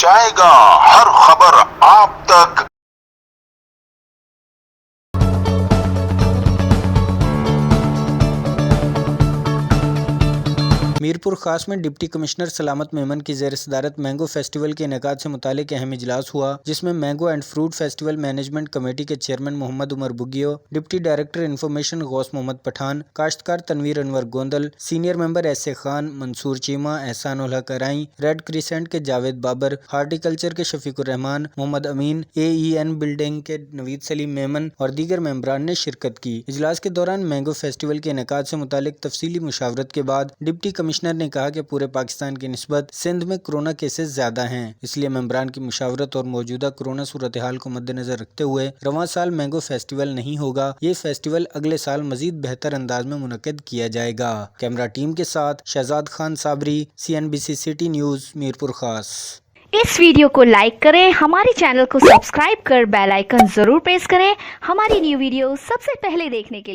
پہنچائے گا ہر خبر آپ تک۔ میرپور خاص میں ڈپٹی کمشنر سلامت میمن کی زیر صدارت مینگو فیسٹیول کے انعقاد سے متعلق اہم اجلاس ہوا، جس میں mango and fruit festival management committee کے chairman Muhammad Umar Bugio, deputy director information Ghaus Muhammad Pathan, کاشتکار Tanveer Anwar Gondal, senior member S A Khan, Mansoor Cheema, Ehsan ul-Haq Arain, red crescent کے جاوید بابر، ہارٹی کلچر کے شفیق الرحمان، محمد امین، اے ای این بلڈنگ کے نوید سلیم میمن اور دیگر ممبران نے شرکت کی۔ اجلاس کے دوران مینگو فیسٹیول کے انعقاد سے متعلق تفصیلی مشاورت کے بعد ڈپٹی کمشنر نے کہا کہ پورے پاکستان کی نسبت سندھ میں کرونا کیسز زیادہ ہیں، اس لیے ممبران کی مشاورت اور موجودہ کرونا صورتحال کو مد نظر رکھتے ہوئے رواں سال مینگو فیسٹیول نہیں ہوگا، یہ فیسٹیول اگلے سال مزید بہتر انداز میں منعقد کیا جائے گا۔ کیمرہ ٹیم کے ساتھ Shahzad Khan Sabri, CNBC city news, Mirpur خاص۔ اس ویڈیو کو لائک کریں، ہمارے چینل کو سبسکرائب کر بیل آئیکن ضرور پریس کریں ہماری نیو ویڈیو سب سے پہلے دیکھنے کے لیے۔